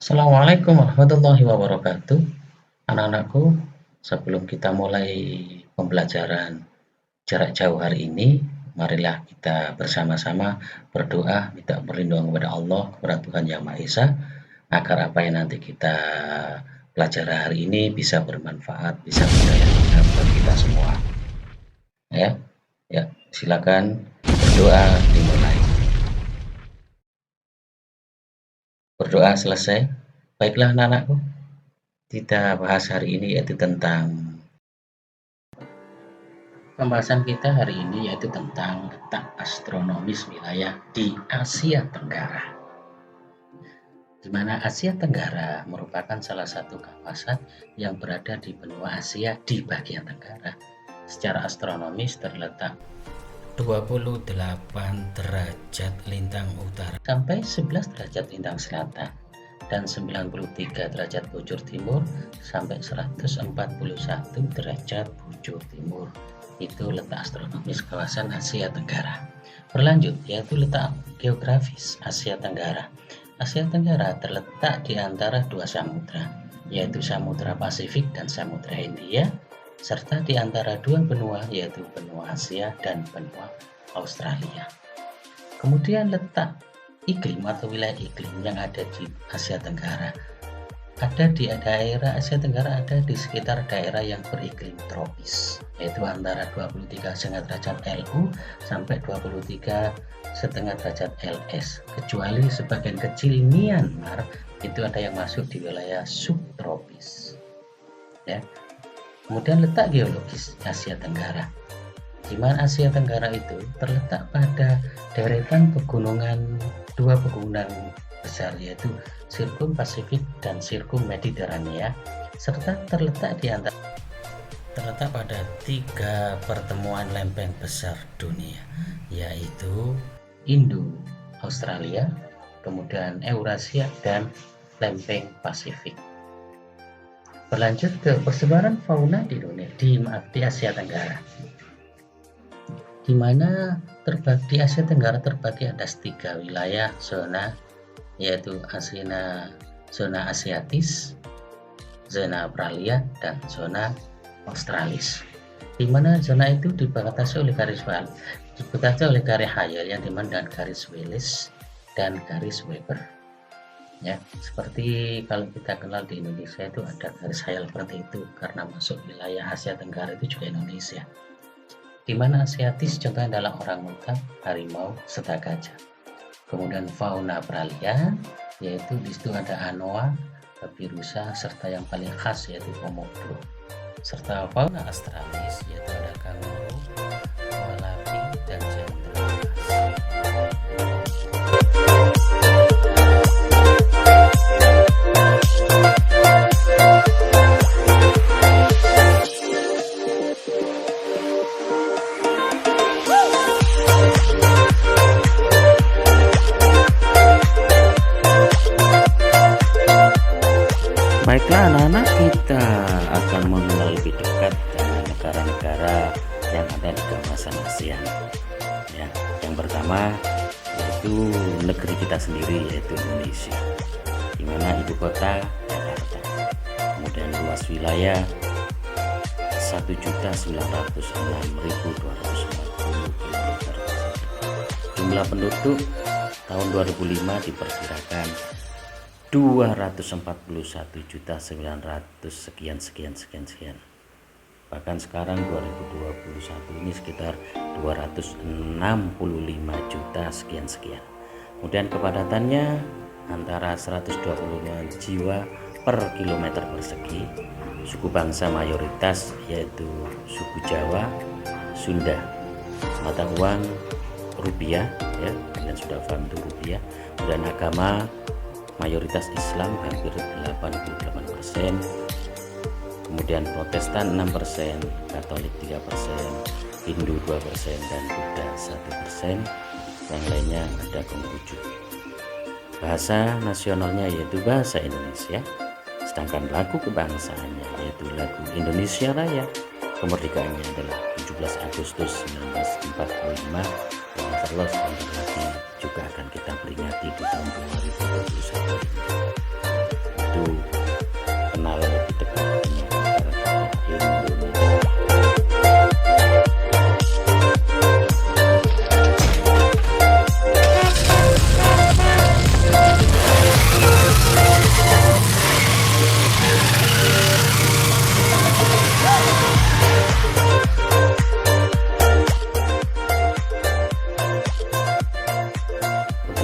Assalamualaikum warahmatullahi wabarakatuh. Anak-anakku, sebelum kita mulai pembelajaran jarak jauh hari ini, marilah kita bersama-sama berdoa minta perlindungan kepada Allah, kepada Tuhan Yang Maha Esa, agar apa yang nanti kita pelajari hari ini bisa bermanfaat, bisa berdaya buat kita semua. Ya, silakan berdoa dimulai. Berdoa selesai. Baiklah anak-anakku, kita bahas hari ini yaitu tentang pembahasan kita hari ini yaitu tentang letak astronomis wilayah di Asia Tenggara. Di mana Asia Tenggara merupakan salah satu kawasan yang berada di benua Asia di bagian tenggara. Secara astronomis terletak 28 derajat lintang utara sampai 11 derajat lintang selatan dan 93 derajat bujur timur sampai 141 derajat bujur timur. Itu letak astronomis kawasan Asia Tenggara. Berlanjut, yaitu letak geografis Asia Tenggara. Asia Tenggara terletak di antara dua samudra, yaitu Samudra Pasifik dan Samudra Hindia, serta di antara dua benua, yaitu benua Asia dan benua Australia. Kemudian letak iklim atau wilayah iklim yang ada di Asia Tenggara. Ada di daerah Asia Tenggara ada di sekitar daerah yang beriklim tropis, yaitu antara 23,5 derajat LU sampai 23,5 derajat LS. Kecuali sebagian kecil Myanmar itu ada yang masuk di wilayah subtropis. Ya. Kemudian letak geologis Asia Tenggara. Di mana Asia Tenggara itu terletak pada deretan pegunungan, dua pegunungan besar yaitu Sirkum Pasifik dan Sirkum Mediterania, serta terletak pada tiga pertemuan lempeng besar dunia, yaitu Indo-Australia, kemudian Eurasia dan lempeng Pasifik. Berlanjut ke persebaran fauna di Asia Tenggara, di mana di Asia Tenggara terbagi atas tiga wilayah zona, yaitu zona Asiatis, zona Pralia, dan zona Australis. Di mana zona itu dibatasi oleh garis Hayal yang dimana dengan garis Wallace dan garis Weber. Ya, seperti kalau kita kenal di Indonesia itu ada garis Hayal seperti itu karena masuk wilayah Asia Tenggara itu juga Indonesia. Di mana Asiatis contohnya adalah orangutan, harimau, serta gajah. Kemudian fauna Pralia, yaitu di situ ada anoa, babi rusa, serta yang paling khas yaitu komodo. Serta fauna Australis, yaitu ada kanguru, wallaby, dan zebra. Baiklah anak-anak, kita akan mengenal lebih dekat dengan negara-negara yang ada di kawasan ASEAN. Ya, yang pertama yaitu negeri kita sendiri yaitu Indonesia, di mana ibu kota Jakarta. Kemudian luas wilayah 1.906.240 km². Jumlah penduduk tahun 2005 diperkirakan 241.900 sekian. Bahkan sekarang 2021 ini sekitar 265 juta sekian. Kemudian kepadatannya antara 125 jiwa per kilometer persegi. Suku bangsa mayoritas yaitu suku Jawa, Sunda. Mata uang rupiah, ya, kalian sudah paham itu rupiah. Dan agama mayoritas Islam hampir 88%, kemudian Protestan 6%, Katolik 3%, Hindu 2%, dan Buddha 1%. Yang lainnya ada Konghucu. Bahasa nasionalnya yaitu bahasa Indonesia, sedangkan lagu kebangsaannya yaitu lagu Indonesia Raya. Kemerdekaannya adalah 17 Agustus 1945. Yang terlos lagi juga akan kita peringati di tahun 2021.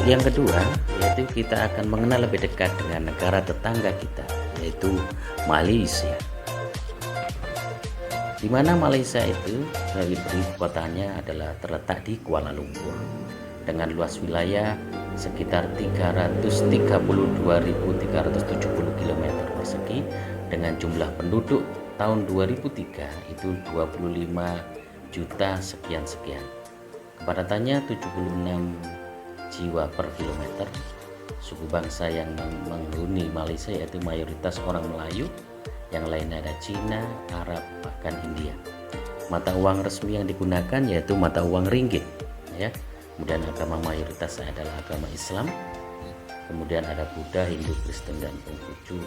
Yang kedua, yaitu kita akan mengenal lebih dekat dengan negara tetangga kita, yaitu Malaysia. Di mana Malaysia itu ibu kotanya adalah terletak di Kuala Lumpur dengan luas wilayah sekitar 332.370 km persegi dengan jumlah penduduk tahun 2003 itu 25 juta sekian. Kepadatannya 76 jiwa per kilometer. Suku bangsa yang menghuni Malaysia yaitu mayoritas orang Melayu, yang lainnya ada Cina, Arab, bahkan India. Mata uang resmi yang digunakan yaitu mata uang ringgit, ya. Kemudian agama mayoritas adalah agama Islam. Kemudian ada Buddha, Hindu, Kristen, dan Konghucu,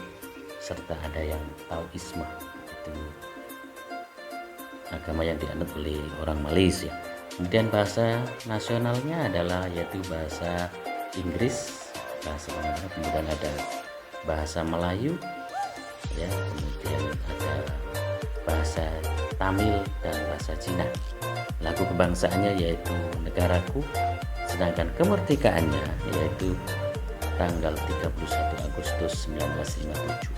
serta ada yang Taoisme, itu agama yang dianut oleh orang Malaysia. Kemudian bahasa nasionalnya adalah yaitu bahasa Inggris, bahasa Arab, kemudian ada bahasa Melayu, ya, kemudian ada bahasa Tamil dan bahasa Cina. Lagu kebangsaannya yaitu Negaraku, sedangkan kemerdekaannya yaitu tanggal 31 Agustus 1957.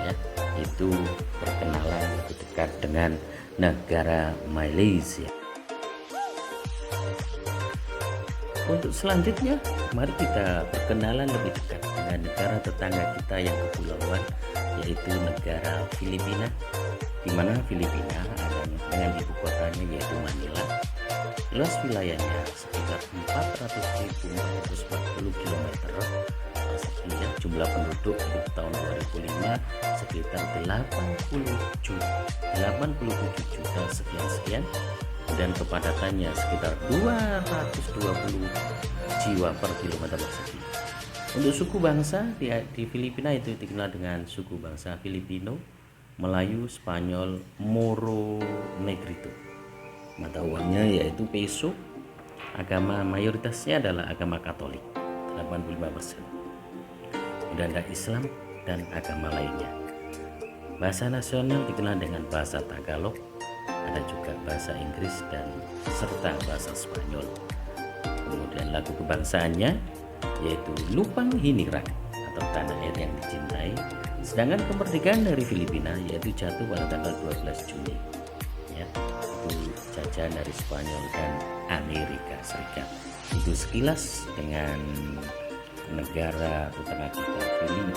Ya, itu perkenalan lebih dekat dengan negara Malaysia. Untuk selanjutnya, mari kita perkenalan lebih dekat dengan negara tetangga kita yang kepulauan, yaitu negara Filipina. Di mana Filipina ada dengan ibu kotanya yaitu Manila. Luas wilayahnya sekitar 400.440 km persegi. Jumlah penduduk di tahun 2005 sekitar 87 juta sekian. Dan kepadatannya sekitar 220 jiwa per kilometer persegi. Untuk suku bangsa di Filipina itu dikenal dengan suku bangsa Filipino, Melayu, Spanyol, Moro, Negrito. Mata uangnya yaitu peso. Agama mayoritasnya adalah agama Katolik, 85%. Kemudian ada Islam dan agama lainnya. Bahasa nasional dikenal dengan bahasa Tagalog, ada juga bahasa Inggris dan serta bahasa Spanyol. Kemudian lagu kebangsaannya yaitu Lupang Hinirang atau Tanah Air yang Dicintai. Sedangkan kemerdekaan dari Filipina yaitu jatuh pada tanggal 12 Juni. Ya, itu jajahan dari Spanyol dan Amerika Serikat. Itu sekilas dengan negara tetangga kita Filipina.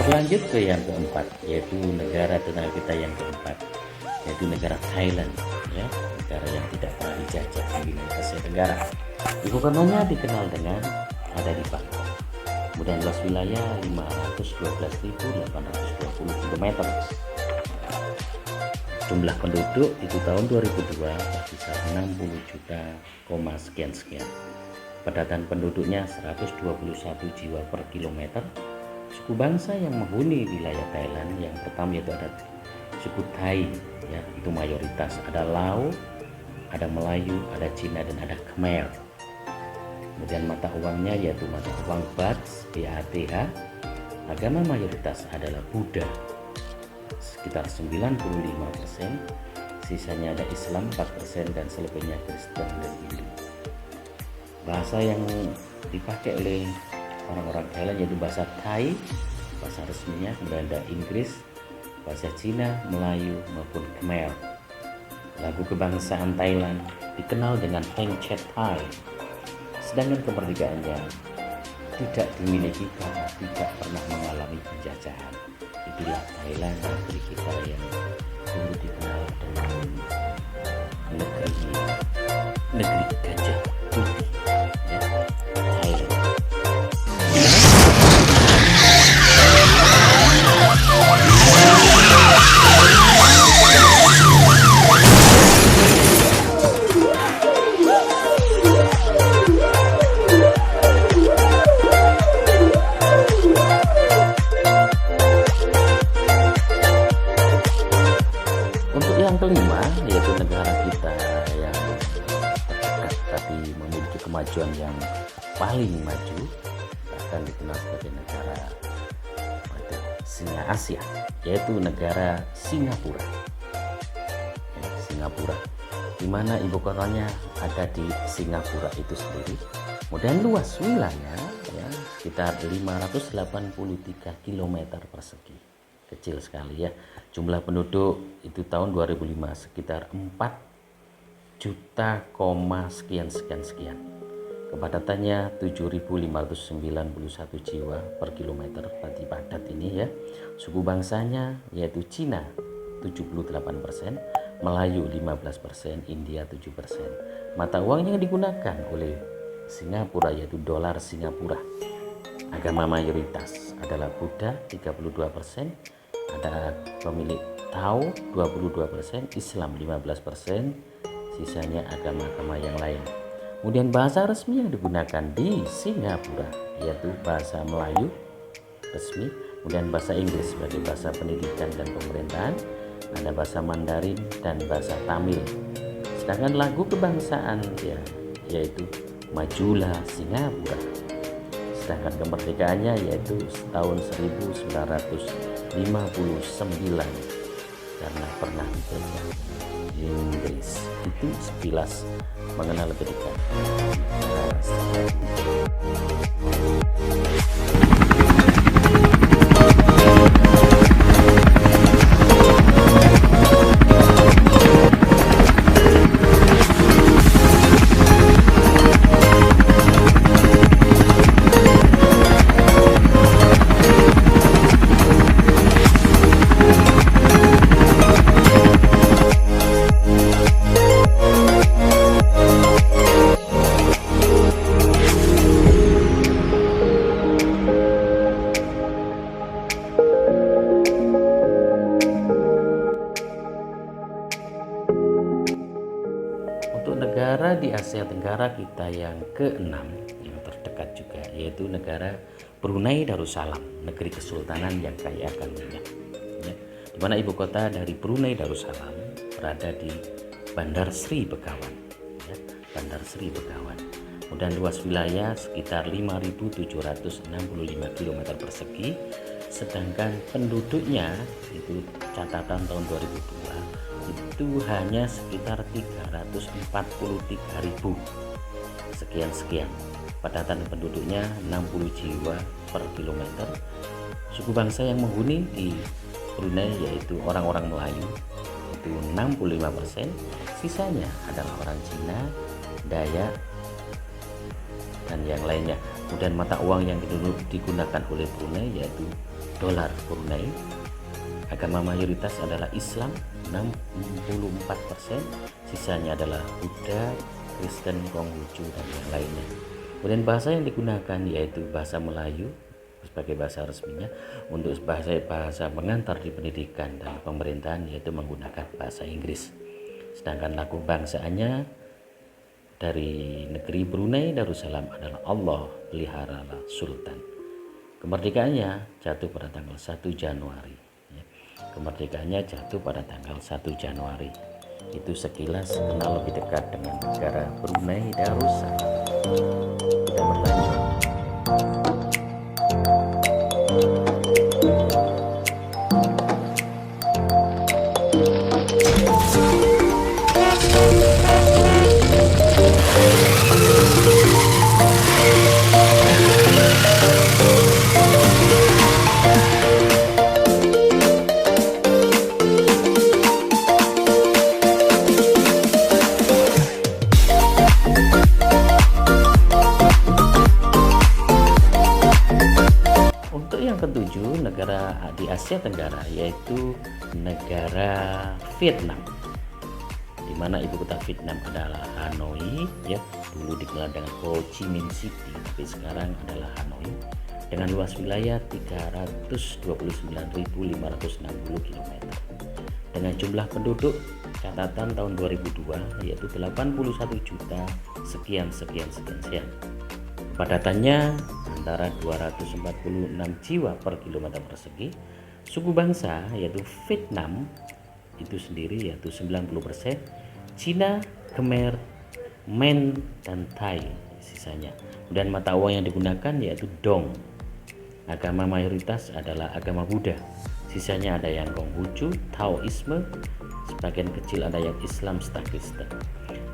Lanjut ke yang keempat, yaitu negara tetangga kita yang keempat, yaitu negara Thailand, ya, negara yang tidak pernah dijajah di wilayah Asia Tenggara. Ibu kotanya dikenal dengan ada di Bangkok. Kemudian luas wilayah 512.820 km. Jumlah penduduk itu tahun 2002 berkisar 60 juta, sekian. Padatan penduduknya 121 jiwa per kilometer. Suku bangsa yang menghuni wilayah Thailand yang pertama yaitu ada suku Thai, ya, itu mayoritas. Ada Lao, ada Melayu, ada Cina, dan ada Khmer. Kemudian mata uangnya yaitu mata uang BATH. Agama mayoritas adalah Buddha sekitar 95%, sisanya ada Islam 4%, dan selebihnya Kristen dan Hindu. Bahasa yang dipakai oleh orang-orang Thailand yaitu bahasa Thai, bahasa resminya, kemudian ada Inggris, bahasa Cina, Melayu maupun Khmer. Lagu kebangsaan Thailand dikenal dengan Heng Chet Thai. Sedangkan kemerdekaannya tidak dimiliki karena tidak pernah mengalami penjajahan. Itulah Thailand, negeri kita yang dulu dikenal dengan negeri gajah putih, ya, Thailand. kemajuan yang paling maju, bahkan dikenal sebagai negara singa Asia, yaitu negara Singapura. Singapura, di mana ibu kotanya ada di Singapura itu sendiri. Kemudian luas wilayah ya, sekitar 583 km persegi, kecil sekali ya. Jumlah penduduk itu tahun 2005 sekitar 4 juta, sekian. Kepadatannya 7.591 jiwa per kilometer, berarti padat ini ya. Suku bangsanya yaitu Cina 78%, Melayu 15%, India 7%. Mata uang yang digunakan oleh Singapura yaitu dolar Singapura. Agama mayoritas adalah Buddha 32%, ada pemilik Tao 22%, Islam 15%, sisanya agama-agama yang lain. Kemudian bahasa resmi yang digunakan di Singapura yaitu bahasa Melayu resmi, kemudian bahasa Inggris sebagai bahasa pendidikan dan pemerintahan, ada bahasa Mandarin dan bahasa Tamil. Sedangkan lagu kebangsaan ya, yaitu Majulah Singapura. Sedangkan kemerdekaannya yaitu tahun 1959 karena pernah dijajah Inggris. Itu sekilas mengenal lebih dekat. Untuk negara di Asia Tenggara kita yang ke-6 yang terdekat juga, yaitu negara Brunei Darussalam, negeri kesultanan yang kaya akan minyak ya, di mana ibu kota dari Brunei Darussalam berada di Bandar Sri Begawan ya, Bandar Sri Begawan. Kemudian luas wilayah sekitar 5.765 km persegi, sedangkan penduduknya itu catatan tahun 2002 itu hanya sekitar 343.000 sekian. Padatan penduduknya 60 jiwa per kilometer. Suku bangsa yang menghuni di Brunei yaitu orang-orang Melayu itu 65%, sisanya adalah orang Cina, Dayak dan yang lainnya. Kemudian mata uang yang digunakan oleh Brunei yaitu dolar Brunei. Agama mayoritas adalah Islam 64%, sisanya adalah Buddha, Kristen, Konghucu dan yang lainnya. Kemudian bahasa yang digunakan yaitu bahasa Melayu sebagai bahasa resminya. Untuk bahasa pengantar di pendidikan dan pemerintahan yaitu menggunakan bahasa Inggris. Sedangkan lagu bangsaannya dari negeri Brunei Darussalam adalah Allah peliharalah Sultan. Kemerdekaannya jatuh pada tanggal 1 Januari. Kemerdekaannya jatuh pada tanggal 1 Januari. Itu sekilas kenal lebih dekat dengan negara Brunei Darussalam. Kita berlanjut. Ketujuh negara di Asia Tenggara yaitu negara Vietnam, di mana ibu kota Vietnam adalah Hanoi ya, dulu dikenal dengan Ho Chi Minh City tapi sekarang adalah Hanoi, dengan luas wilayah 329.560 km, dengan jumlah penduduk catatan tahun 2002 yaitu 81 juta sekian. Padatannya antara 246 jiwa per kilometer persegi. Suku bangsa yaitu Vietnam itu sendiri yaitu 90%, Cina, Khmer, Men dan Thai sisanya. Dan mata uang yang digunakan yaitu dong. Agama mayoritas adalah agama Buddha, sisanya ada yang Konghucu, Taoisme, sebagian kecil ada yang Islam serta Kristen.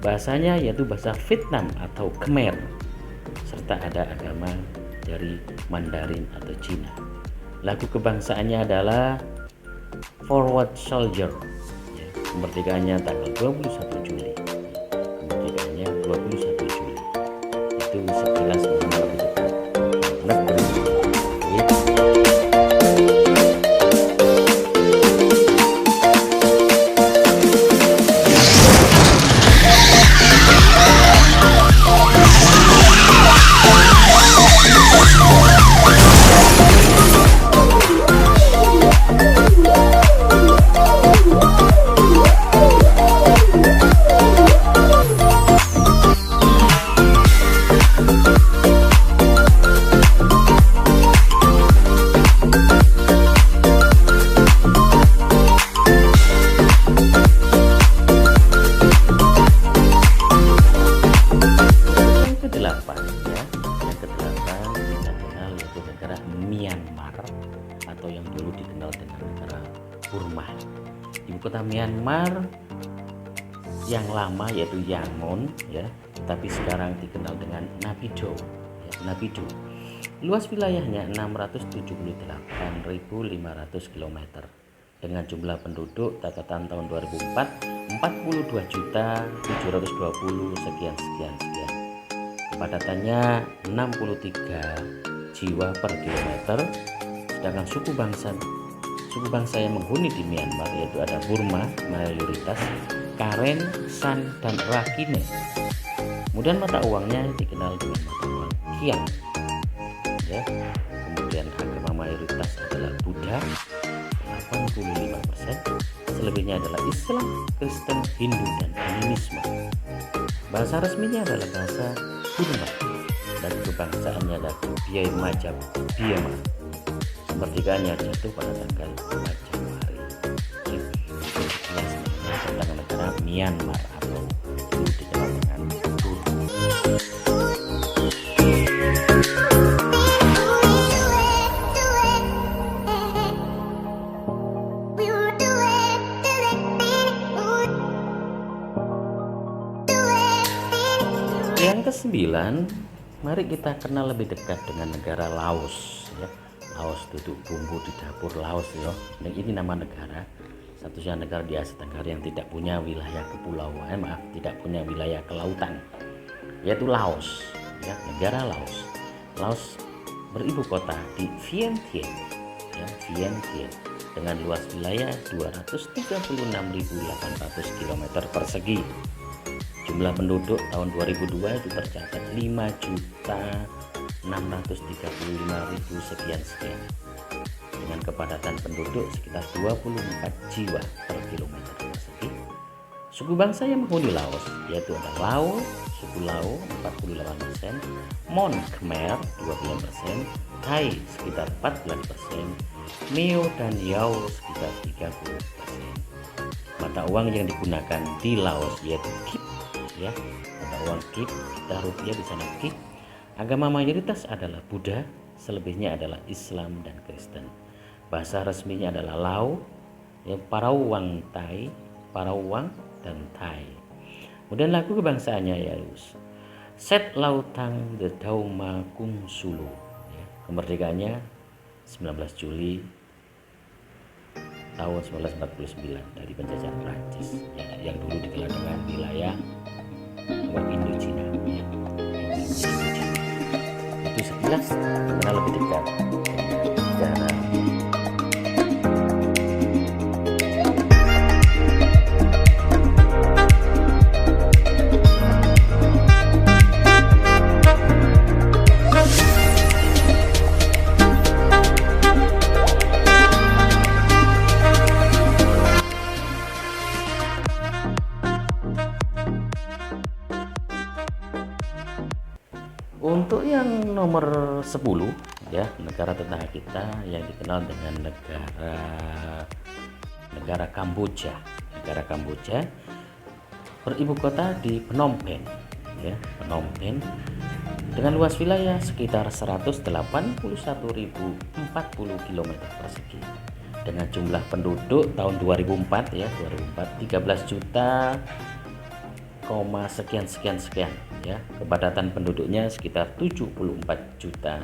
Bahasanya yaitu bahasa Vietnam atau Khmer, serta ada agama dari Mandarin atau Cina. Lagu kebangsaannya adalah Forward Soldier. Kemerdekaannya tanggal 21 Juli. Kemerdekaannya 21 Juli. Itu sekilas mengenal lebih dekat negeri. Myanmar atau yang dulu dikenal dengan negara Burma. Ibu kota Myanmar yang lama yaitu Yangon ya, tapi sekarang dikenal dengan Naypyidaw ya, Naypyidaw. Luas wilayahnya 678.500 km dengan jumlah penduduk catatan tahun 2004 42.720 sekian. Kepadatannya 63 jiwa per kilometer, sedangkan suku bangsa yang menghuni di Myanmar yaitu ada Burma mayoritas, Karen, San, dan Rakhine. Kemudian mata uangnya dikenal dengan mata uang Kyat ya. Kemudian agama mayoritas adalah Buddha 85%, selebihnya adalah Islam, Kristen, Hindu, dan Animisme. Bahasa resminya adalah bahasa Burma dan kebangsaannya adalah Birma. Kemerdekaannya jatuh pada tanggal 4 Januari. Tentang negara Myanmar atau dulu dikenal dengan Burma. Yang ke-9, mari kita kenal lebih dekat dengan negara Laos ya. Laos duduk bumbu di dapur Laos ya. Dan ini nama negara, satu-satunya negara di Asia Tenggara yang tidak punya wilayah kepulauan, tidak punya wilayah kelautan, yaitu Laos ya, negara Laos. Laos beribu kota di Vientiane ya, Vientiane dengan luas wilayah 236.800 km persegi. Jumlah penduduk tahun 2002 itu tercatat 5.635.000 sekian dengan kepadatan penduduk sekitar 24 jiwa per kilometer persegi. Suku bangsa yang menghuni Laos yaitu ada Lao, suku Lao 48%, Mon Khmer 29%, Thai sekitar 14%, Miao dan Yao sekitar 30%. Mata uang yang digunakan di Laos yaitu Kip ya, mata uang Kip, kita rupiah di sana Kip. Agama mayoritas adalah Buddha, selebihnya adalah Islam dan Kristen. Bahasa resminya adalah Lao, ya, Parawang Thai, Parawang dan Thai. Kemudian lagu kebangsaannya yaitu Set Lautang The Dauma Kung Sulu ya. Kemerdekaannya 19 Juli tahun 1949 dari penjajahan Prancis ya, yang dulu dikenal dengan wilayah Indochina ya. Itu sekilas mengenal lebih dekat sejarah. Untuk yang nomor 10 ya, negara tetangga kita yang dikenal dengan negara Kamboja. Negara Kamboja beribu kota di Phnom Penh ya, Phnom Penh dengan luas wilayah sekitar 181.040 km persegi. Dengan jumlah penduduk tahun 2004 ya, 13 juta sekian ya. Kepadatan penduduknya sekitar 74 juta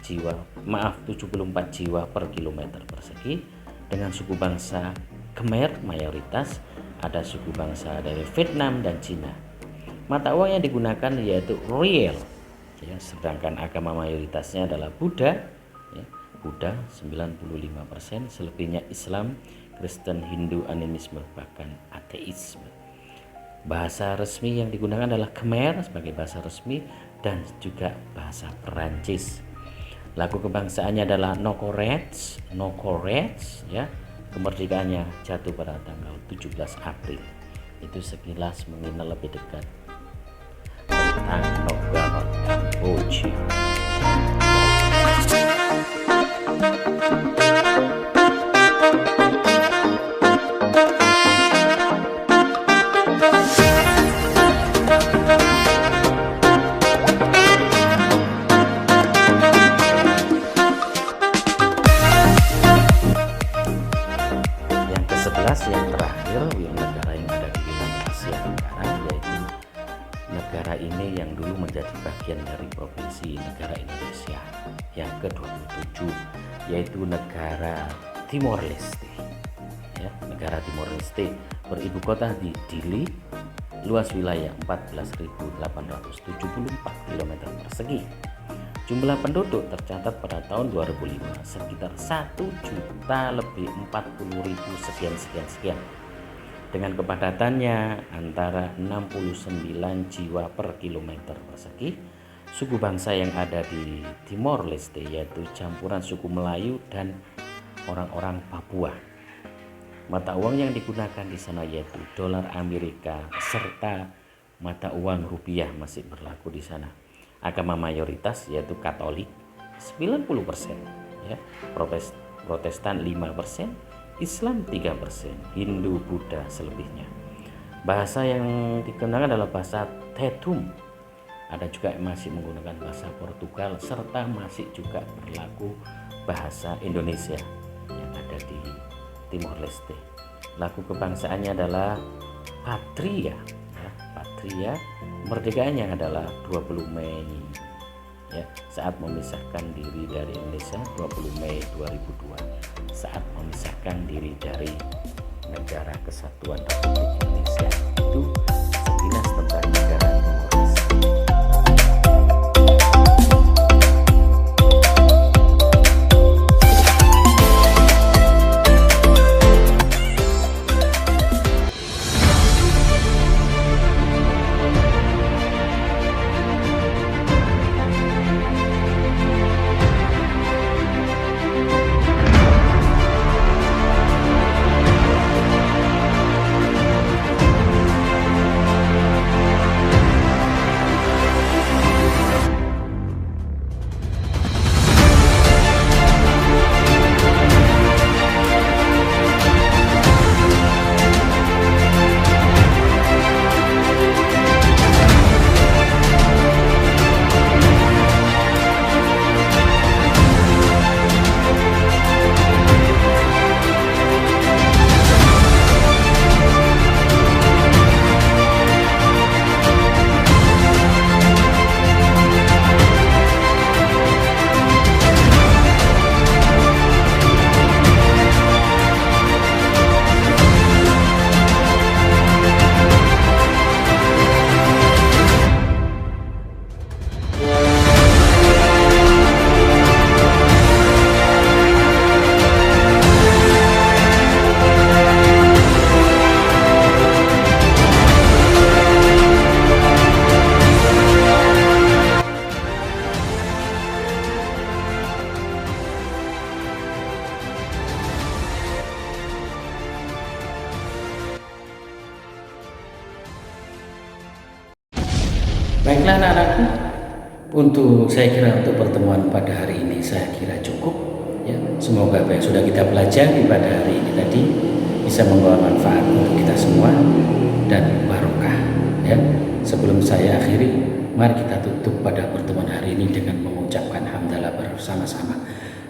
jiwa, 74 jiwa per kilometer persegi. Dengan suku bangsa Khmer mayoritas, ada suku bangsa dari Vietnam dan Cina. Mata uang yang digunakan yaitu riel ya, sedangkan agama mayoritasnya adalah Buddha ya, Buddha 95%, selebihnya Islam, Kristen, Hindu, animisme, bahkan ateisme. Bahasa resmi yang digunakan adalah Khmer sebagai bahasa resmi dan juga bahasa Perancis. Lagu kebangsaannya adalah Nokorets ya. Kemerdekaannya jatuh pada tanggal 17 April. Itu sekilas mengenal lebih dekat tentang negara Kamboja. Yang terakhir, negara yang ada di wilayah Asia Tenggara, yaitu negara ini yang dulu menjadi bagian dari provinsi negara Indonesia yang ke-27, yaitu negara Timor Leste ya, negara Timor Leste beribu kota di Dili, luas wilayah 14.874 km persegi. Jumlah penduduk tercatat pada tahun 2005 sekitar 1.040.000 sekian. Dengan kepadatannya antara 69 jiwa per kilometer persegi. Suku bangsa yang ada di Timor Leste yaitu campuran suku Melayu dan orang-orang Papua. Mata uang yang digunakan di sana yaitu dolar Amerika serta mata uang rupiah masih berlaku di sana. Agama mayoritas yaitu Katolik 90% ya, Protestan 5%, Islam 3%, Hindu, Buddha selebihnya. Bahasa yang digunakan adalah bahasa Tetum. Ada juga yang masih menggunakan bahasa Portugal serta masih juga berlaku bahasa Indonesia yang ada di Timor Leste. Lagu kebangsaannya adalah Patria ya, Patria. Merdekaannya adalah 20 Mei ya, saat memisahkan diri dari Indonesia 20 Mei 2002, saat memisahkan diri dari Negara Kesatuan Republik Indonesia. Itu sekilas tentang negara Timor Leste. Baiklah anak-anakku, untuk saya kira untuk pertemuan pada hari ini saya kira cukup ya. Semoga apa yang sudah kita pelajari pada hari ini tadi bisa membawa manfaat untuk kita semua dan barokah ya. Sebelum saya akhiri, Mari kita tutup pada pertemuan hari ini dengan mengucapkan hamdalah bersama-sama.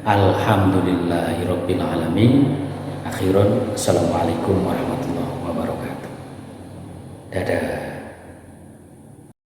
Alhamdulillahirabbil alamin. Akhiran, assalamualaikum warahmatullahi wabarakatuh. Dadah.